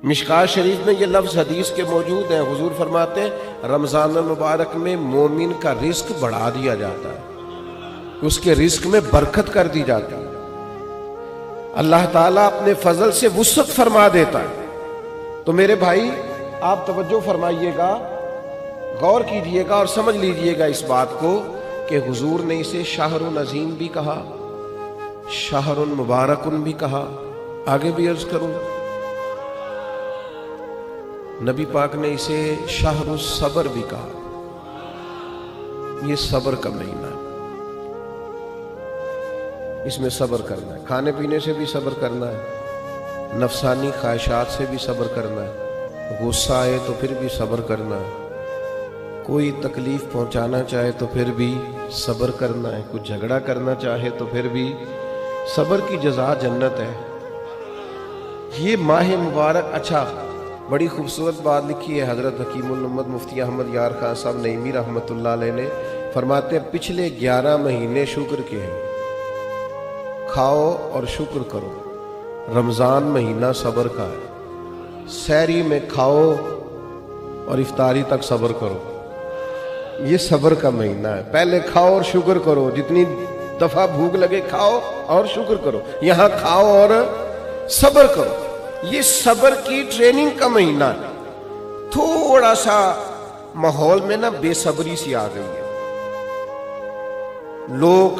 مشکات شریف میں یہ لفظ حدیث کے موجود ہیں. حضور فرماتے ہیں رمضان المبارک میں مومن کا رزق بڑھا دیا جاتا ہے، اس کے رزق میں برکت کر دی جاتی ہے، اللہ تعالیٰ اپنے فضل سے وسعت فرما دیتا ہے. تو میرے بھائی آپ توجہ فرمائیے گا، غور کیجئے گا اور سمجھ لیجئے گا اس بات کو کہ حضور نے اسے شہر عظیم بھی کہا، شہر مبارک بھی کہا. آگے بھی عرض کروں، نبی پاک نے اسے شہر الصبر بھی کہا. یہ صبر کا مہینہ ہے، اس میں صبر کرنا ہے، کھانے پینے سے بھی صبر کرنا ہے، نفسانی خواہشات سے بھی صبر کرنا ہے، غصہ آئے تو پھر بھی صبر کرنا ہے، کوئی تکلیف پہنچانا چاہے تو پھر بھی صبر کرنا ہے، کچھ جھگڑا کرنا چاہے تو پھر بھی صبر کی جزا جنت ہے. یہ ماہ مبارک. اچھا، بڑی خوبصورت بات لکھی ہے حضرت حکیم الامت مفتی احمد یار خان صاحب نعیمی رحمۃ اللہ علیہ نے. فرماتے ہیں پچھلے 11 مہینے شکر کے ہیں، کھاؤ اور شکر کرو. رمضان مہینہ صبر کا ہے، سحری میں کھاؤ اور افطاری تک صبر کرو. یہ صبر کا مہینہ ہے. پہلے کھاؤ اور شکر کرو، جتنی دفعہ بھوک لگے کھاؤ اور شکر کرو. یہاں کھاؤ اور صبر کرو. یہ صبر کی ٹریننگ کا مہینہ ہے. تھوڑا سا ماحول میں نا بے صبری سی آ گئی ہے، لوگ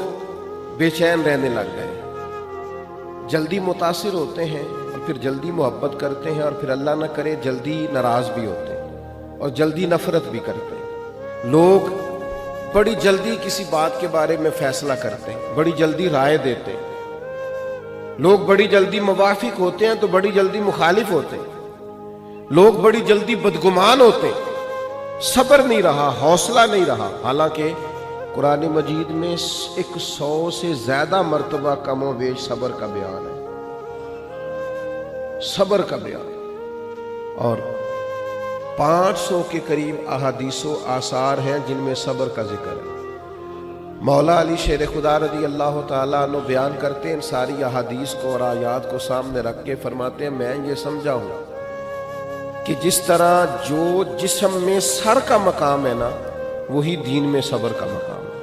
بے چین رہنے لگ گئے، جلدی متاثر ہوتے ہیں اور پھر جلدی محبت کرتے ہیں، اور پھر اللہ نہ کرے جلدی ناراض بھی ہوتے ہیں اور جلدی نفرت بھی کرتے ہیں. لوگ بڑی جلدی کسی بات کے بارے میں فیصلہ کرتے ہیں، بڑی جلدی رائے دیتے ہیں. لوگ بڑی جلدی موافق ہوتے ہیں تو بڑی جلدی مخالف ہوتے ہیں. لوگ بڑی جلدی بدگمان ہوتے ہیں. صبر نہیں رہا، حوصلہ نہیں رہا. حالانکہ قرآن مجید میں 100 سے زیادہ مرتبہ کم و بیش صبر کا بیان ہے، صبر کا بیان. اور 500 کے قریب احادیث و آثار ہیں جن میں صبر کا ذکر ہے. مولا علی شیر خدا رضی اللہ تعالیٰ عنہ بیان کرتے ہیں، ان ساری احادیث کو اور آیات کو سامنے رکھ کے فرماتے ہیں میں یہ سمجھا ہوں کہ جس طرح جو جسم میں سر کا مقام ہے نا، وہی دین میں صبر کا مقام ہے.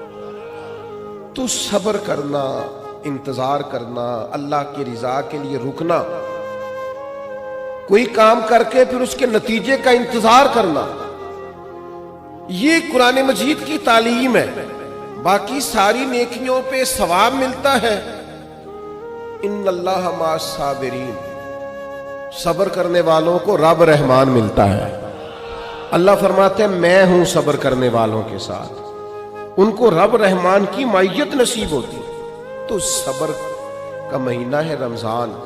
تو صبر کرنا، انتظار کرنا، اللہ کی رضا کے لیے رکنا، کوئی کام کر کے پھر اس کے نتیجے کا انتظار کرنا، یہ قرآن مجید کی تعلیم ہے. باقی ساری نیکیوں پہ ثواب ملتا ہے. ان اللہ مع الصابرین، صبر کرنے والوں کو رب رحمان ملتا ہے. اللہ فرماتے ہیں میں ہوں صبر کرنے والوں کے ساتھ، ان کو رب رحمان کی معیت نصیب ہوتی. تو صبر کا مہینہ ہے رمضان،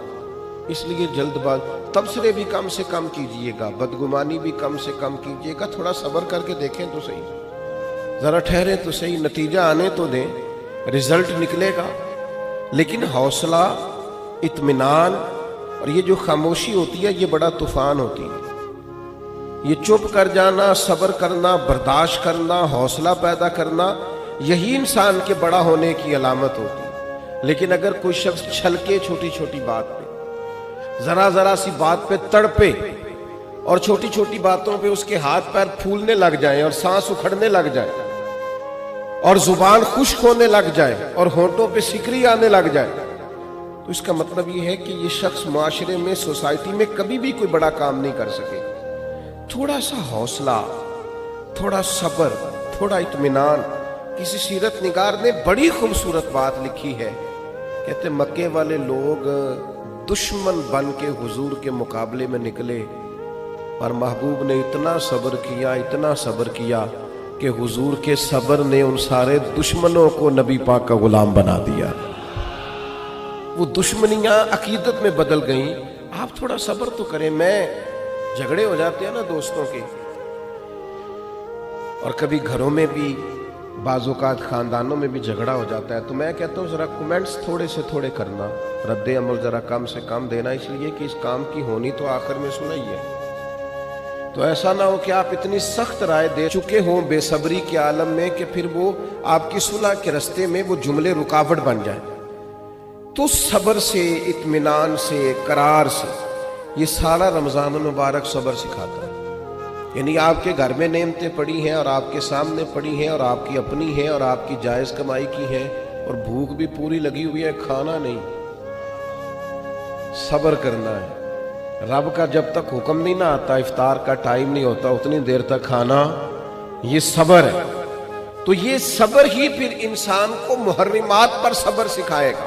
اس لیے جلد باز تبصرے بھی کم سے کم کیجئے گا، بدگمانی بھی کم سے کم کیجئے گا. تھوڑا صبر کر کے دیکھیں تو صحیح، ذرا ٹھہرے تو صحیح، نتیجہ آنے تو دیں، رزلٹ نکلے گا. لیکن حوصلہ، اطمینان اور یہ جو خاموشی ہوتی ہے یہ بڑا طوفان ہوتی ہے. یہ چپ کر جانا، صبر کرنا، برداشت کرنا، حوصلہ پیدا کرنا، یہی انسان کے بڑا ہونے کی علامت ہوتی ہے. لیکن اگر کوئی شخص چھلکے چھوٹی چھوٹی بات پہ، ذرا سی بات پہ تڑپے اور چھوٹی چھوٹی باتوں پہ اس کے ہاتھ پیر پھولنے لگ جائیں اور سانس اکھڑنے لگ جائے اور زبان خشک ہونے لگ جائے اور ہونٹوں پہ سکری آنے لگ جائے، تو اس کا مطلب یہ ہے کہ یہ شخص معاشرے میں، سوسائٹی میں کبھی بھی کوئی بڑا کام نہیں کر سکے. تھوڑا سا حوصلہ، تھوڑا صبر، تھوڑا اطمینان. کسی سیرت نگار نے بڑی خوبصورت بات لکھی ہے، کہتے مکے والے لوگ دشمن بن کے حضور کے مقابلے میں نکلے اور محبوب نے اتنا صبر کیا، اتنا صبر کیا کہ حضور کے صبر نے ان سارے دشمنوں کو نبی پاک کا غلام بنا دیا. وہ دشمنیاں عقیدت میں بدل گئیں. آپ تھوڑا صبر تو کریں. میں جھگڑے ہو جاتے ہیں نا دوستوں کے، اور کبھی گھروں میں بھی، بعض اوقات خاندانوں میں بھی جھگڑا ہو جاتا ہے، تو میں کہتا ہوں ذرا کومنٹس تھوڑے سے تھوڑے کرنا، رد عمل ذرا کم سے کم دینا، اس لیے کہ اس کام کی ہونی تو آخر میں سنا ہی ہے. تو ایسا نہ ہو کہ آپ اتنی سخت رائے دے چکے ہوں بے صبری کے عالم میں کہ پھر وہ آپ کی صلح کے رستے میں وہ جملے رکاوٹ بن جائیں. تو صبر سے، اطمینان سے، قرار سے یہ سارا رمضان المبارک صبر سکھاتا ہے. یعنی آپ کے گھر میں نعمتیں پڑی ہیں اور آپ کے سامنے پڑی ہیں اور آپ کی اپنی ہیں اور آپ کی جائز کمائی کی ہیں اور بھوک بھی پوری لگی ہوئی ہے, کھانا نہیں, صبر کرنا ہے. رب کا جب تک حکم نہیں نہ آتا, افطار کا ٹائم نہیں ہوتا, اتنی دیر تک کھانا, یہ صبر ہے. تو یہ صبر ہی پھر انسان کو محرمات پر صبر سکھائے گا.